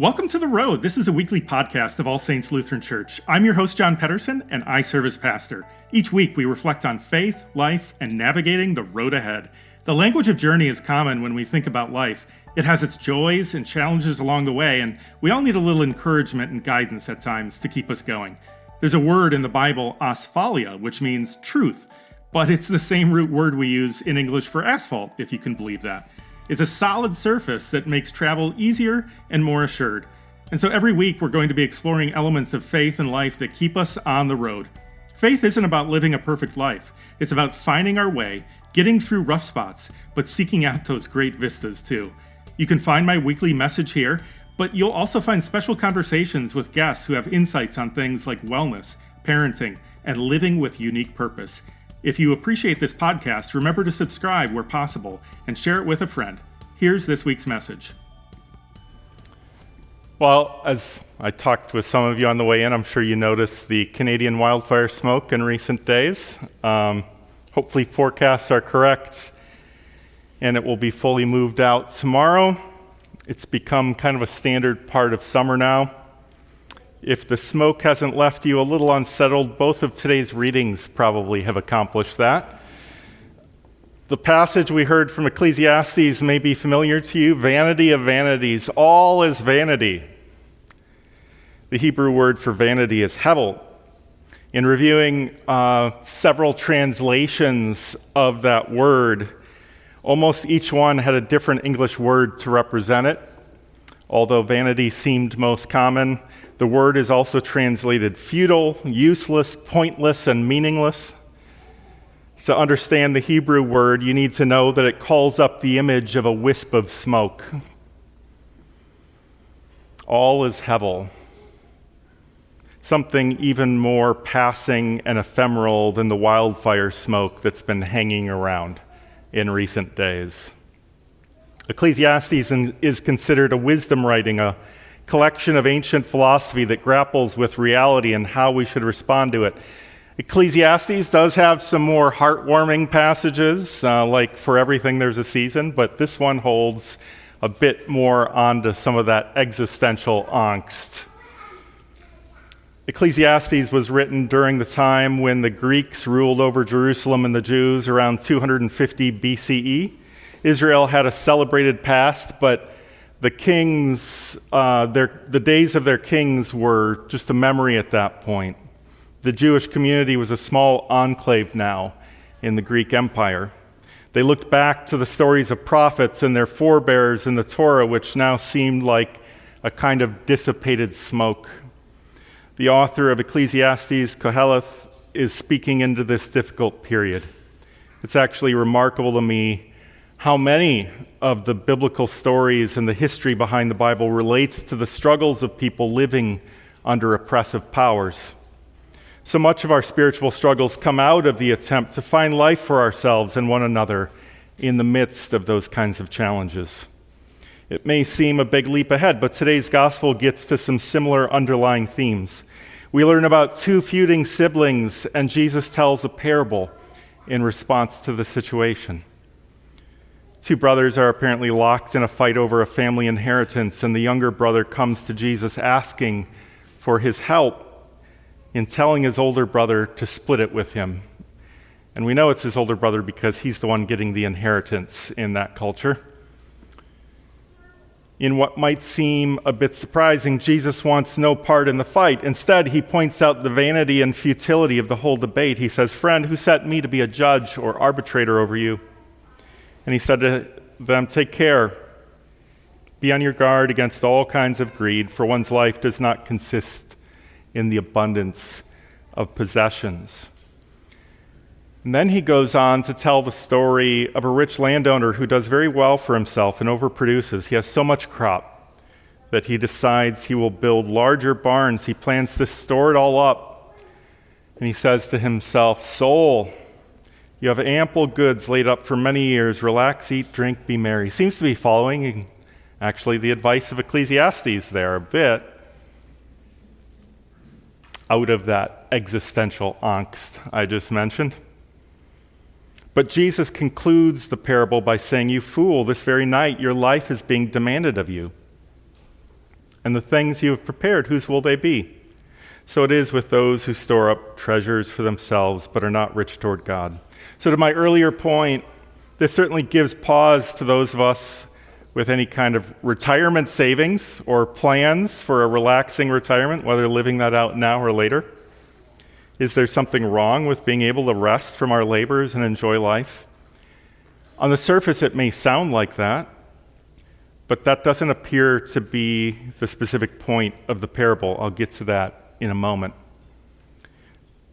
Welcome to The Road. This is a weekly podcast of All Saints Lutheran Church. I'm your host, John Pedersen, and I serve as pastor. Each week, we reflect on faith, life, and navigating the road ahead. The language of journey is common when we think about life. It has its joys and challenges along the way, and we all need a little encouragement and guidance at times to keep us going. There's a word in the Bible, asphalia, which means truth, but it's the same root word we use in English for asphalt, if you can believe that. It's a solid surface that makes travel easier and more assured. And so every week we're going to be exploring elements of faith and life that keep us on the road. Faith isn't about living a perfect life. It's about finding our way, getting through rough spots, but seeking out those great vistas too. You can find my weekly message here, but you'll also find special conversations with guests who have insights on things like wellness, parenting, and living with unique purpose. If you appreciate this podcast, remember to subscribe where possible and share it with a friend. Here's this week's message. Well, as I talked with some of you on the way in, I'm sure you noticed the Canadian wildfire smoke in recent days. Hopefully forecasts are correct and it will be fully moved out tomorrow. It's become kind of a standard part of summer now. If the smoke hasn't left you a little unsettled, both of today's readings probably have accomplished that. The passage we heard from Ecclesiastes may be familiar to you. Vanity of vanities, all is vanity. The Hebrew word for vanity is hevel. In reviewing several translations of that word, almost each one had a different English word to represent it. Although vanity seemed most common, the word is also translated futile, useless, pointless, and meaningless. To understand the Hebrew word, you need to know that it calls up the image of a wisp of smoke. All is hevel. Something even more passing and ephemeral than the wildfire smoke that's been hanging around in recent days. Ecclesiastes is considered a wisdom writing, a collection of ancient philosophy that grapples with reality and how we should respond to it. Ecclesiastes does have some more heartwarming passages, like for everything there's a season, but this one holds a bit more onto some of that existential angst. Ecclesiastes was written during the time when the Greeks ruled over Jerusalem and the Jews around 250 BCE. Israel had a celebrated past, but the kings, the days of their kings were just a memory at that point. The Jewish community was a small enclave now in the Greek Empire. They looked back to the stories of prophets and their forebears in the Torah, which now seemed like a kind of dissipated smoke. The author of Ecclesiastes, Koheleth, is speaking into this difficult period. It's actually remarkable to me how many of the biblical stories and the history behind the Bible relates to the struggles of people living under oppressive powers. So much of our spiritual struggles come out of the attempt to find life for ourselves and one another in the midst of those kinds of challenges. It may seem a big leap ahead, but today's gospel gets to some similar underlying themes. We learn about two feuding siblings, and Jesus tells a parable in response to the situation. Two brothers are apparently locked in a fight over a family inheritance, and the younger brother comes to Jesus asking for his help in telling his older brother to split it with him. And we know it's his older brother because he's the one getting the inheritance in that culture. In what might seem a bit surprising, Jesus wants no part in the fight. Instead, he points out the vanity and futility of the whole debate. He says, "Friend, who set me to be a judge or arbitrator over you?" And he said to them, "Take care. Be on your guard against all kinds of greed, for one's life does not consist in the abundance of possessions." And then he goes on to tell the story of a rich landowner who does very well for himself and overproduces. He has so much crop that he decides he will build larger barns. He plans to store it all up. And he says to himself, "Soul, you have ample goods laid up for many years. Relax, eat, drink, be merry." Seems to be following actually the advice of Ecclesiastes there a bit, out of that existential angst I just mentioned. But Jesus concludes the parable by saying, "You fool, this very night your life is being demanded of you. And the things you have prepared, whose will they be? So it is with those who store up treasures for themselves, but are not rich toward God. So to my earlier point, this certainly gives pause to those of us with any kind of retirement savings or plans for a relaxing retirement, whether living that out now or later. Is there something wrong with being able to rest from our labors and enjoy life? On the surface, it may sound like that, but that doesn't appear to be the specific point of the parable. I'll get to that in a moment.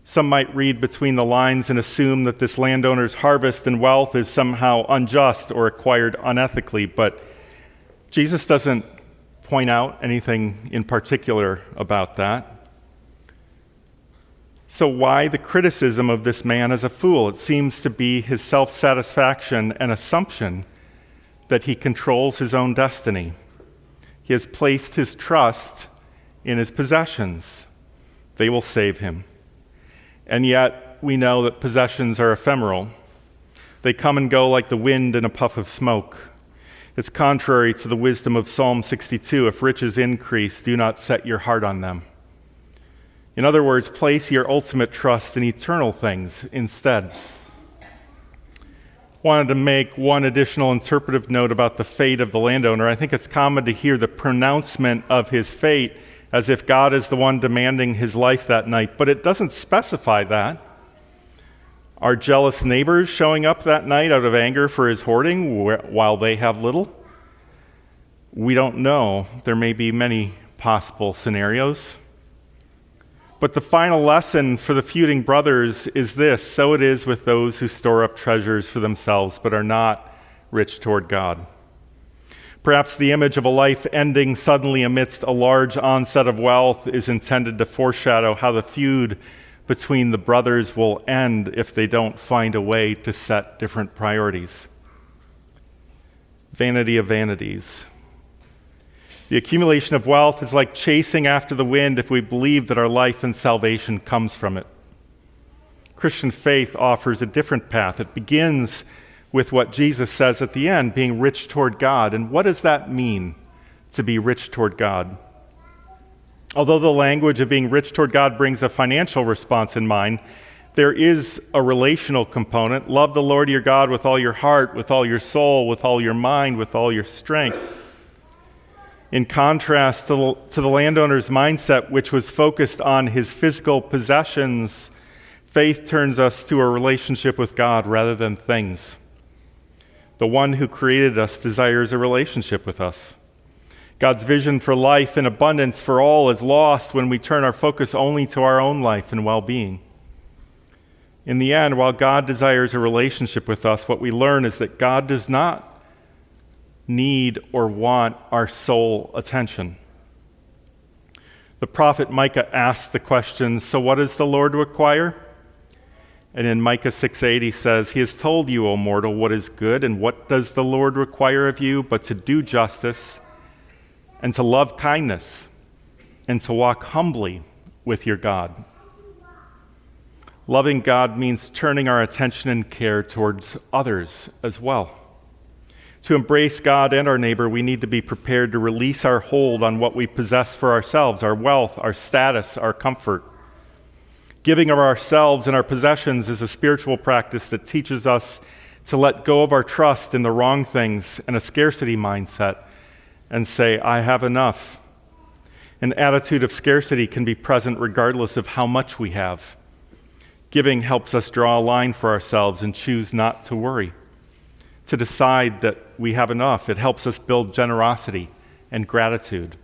Some might read between the lines and assume that this landowner's harvest and wealth is somehow unjust or acquired unethically, but Jesus doesn't point out anything in particular about that. So why the criticism of this man as a fool? It seems to be his self-satisfaction and assumption that he controls his own destiny. He has placed his trust in his possessions. They will save him. And yet, we know that possessions are ephemeral. They come and go like the wind in a puff of smoke. It's contrary to the wisdom of Psalm 62, if riches increase, do not set your heart on them. In other words, place your ultimate trust in eternal things instead. Wanted to make one additional interpretive note about the fate of the landowner. I think it's common to hear the pronouncement of his fate as if God is the one demanding his life that night, but it doesn't specify that. Are jealous neighbors showing up that night out of anger for his hoarding while they have little? We don't know. There may be many possible scenarios. But the final lesson for the feuding brothers is this: so it is with those who store up treasures for themselves but are not rich toward God. Perhaps the image of a life ending suddenly amidst a large onset of wealth is intended to foreshadow how the feud between the brothers will end if they don't find a way to set different priorities. Vanity of vanities. The accumulation of wealth is like chasing after the wind if we believe that our life and salvation comes from it. Christian faith offers a different path. It begins with what Jesus says at the end, being rich toward God. And what does that mean, to be rich toward God? Although the language of being rich toward God brings a financial response in mind, there is a relational component. Love the Lord your God with all your heart, with all your soul, with all your mind, with all your strength. In contrast to the landowner's mindset, which was focused on his physical possessions, faith turns us to a relationship with God rather than things. The one who created us desires a relationship with us. God's vision for life and abundance for all is lost when we turn our focus only to our own life and well-being. In the end, while God desires a relationship with us, what we learn is that God does not need or want our sole attention. The prophet Micah asked the question, so what does the Lord require? And in Micah 6:8 he says, he has told you, O mortal, what is good, and what does the Lord require of you but to do justice and to love kindness and to walk humbly with your God. Loving God means turning our attention and care towards others as well. To embrace God and our neighbor, we need to be prepared to release our hold on what we possess for ourselves, our wealth, our status, our comfort. Giving of ourselves and our possessions is a spiritual practice that teaches us to let go of our trust in the wrong things and a scarcity mindset and say, I have enough. An attitude of scarcity can be present regardless of how much we have. Giving helps us draw a line for ourselves and choose not to worry. To decide that we have enough, it helps us build generosity and gratitude.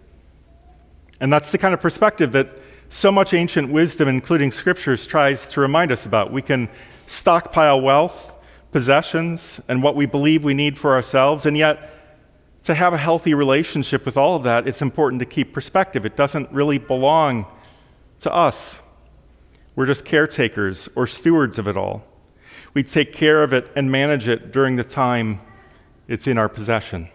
And that's the kind of perspective that so much ancient wisdom, including scriptures, tries to remind us about. We can stockpile wealth, possessions, and what we believe we need for ourselves, and yet to have a healthy relationship with all of that, it's important to keep perspective. It doesn't really belong to us. We're just caretakers or stewards of it all. We take care of it and manage it during the time it's in our possession.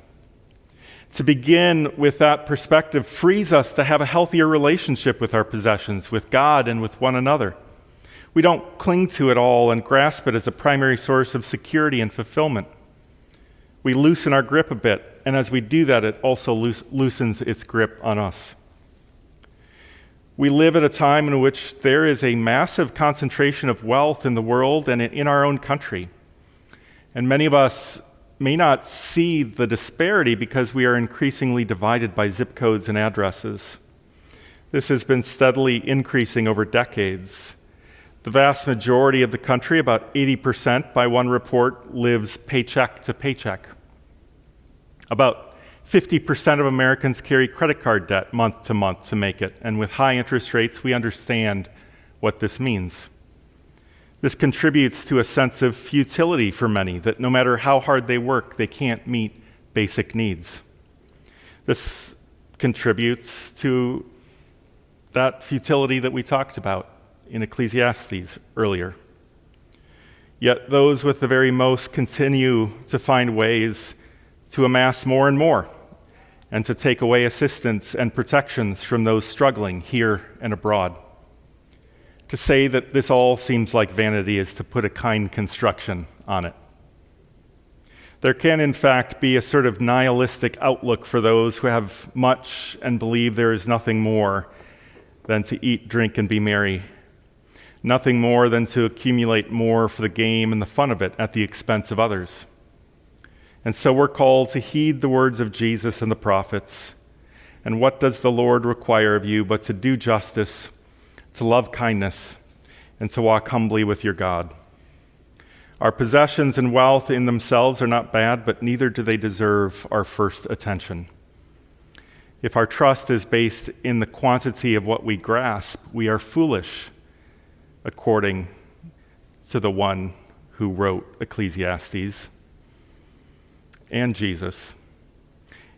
To begin with that perspective frees us to have a healthier relationship with our possessions, with God and with one another. We don't cling to it all and grasp it as a primary source of security and fulfillment. We loosen our grip a bit And as we do that, it also loosens its grip on us. We live at a time in which there is a massive concentration of wealth in the world and in our own country. And many of us may not see the disparity because we are increasingly divided by zip codes and addresses. This has been steadily increasing over decades. The vast majority of the country, about 80% by one report, lives paycheck to paycheck. About 50% of Americans carry credit card debt month to make it, and with high interest rates, we understand what this means. This contributes to a sense of futility for many, that no matter how hard they work, they can't meet basic needs. This contributes to that futility that we talked about in Ecclesiastes earlier. Yet those with the very most continue to find ways to amass more and more, and to take away assistance and protections from those struggling here and abroad. To say that this all seems like vanity is to put a kind construction on it. There can, in fact, be a sort of nihilistic outlook for those who have much and believe there is nothing more than to eat, drink, and be merry. Nothing more than to accumulate more for the game and the fun of it at the expense of others. And so we're called to heed the words of Jesus and the prophets. And what does the Lord require of you but to do justice, to love kindness, and to walk humbly with your God? Our possessions and wealth in themselves are not bad, but neither do they deserve our first attention. If our trust is based in the quantity of what we grasp, we are foolish, according to the one who wrote Ecclesiastes and Jesus.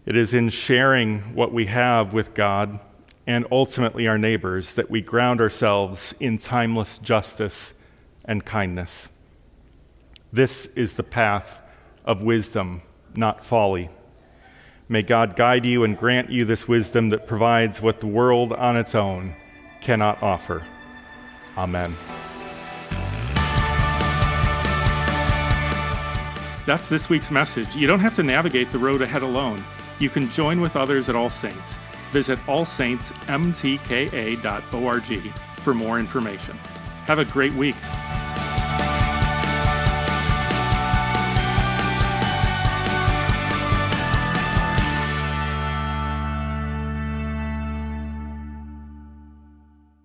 It is in sharing what we have with God and ultimately our neighbors that we ground ourselves in timeless justice and kindness. This is the path of wisdom, not folly. May God guide you and grant you this wisdom that provides what the world on its own cannot offer. Amen. That's this week's message. You don't have to navigate the road ahead alone. You can join with others at All Saints. Visit allsaintsmtka.org for more information. Have a great week.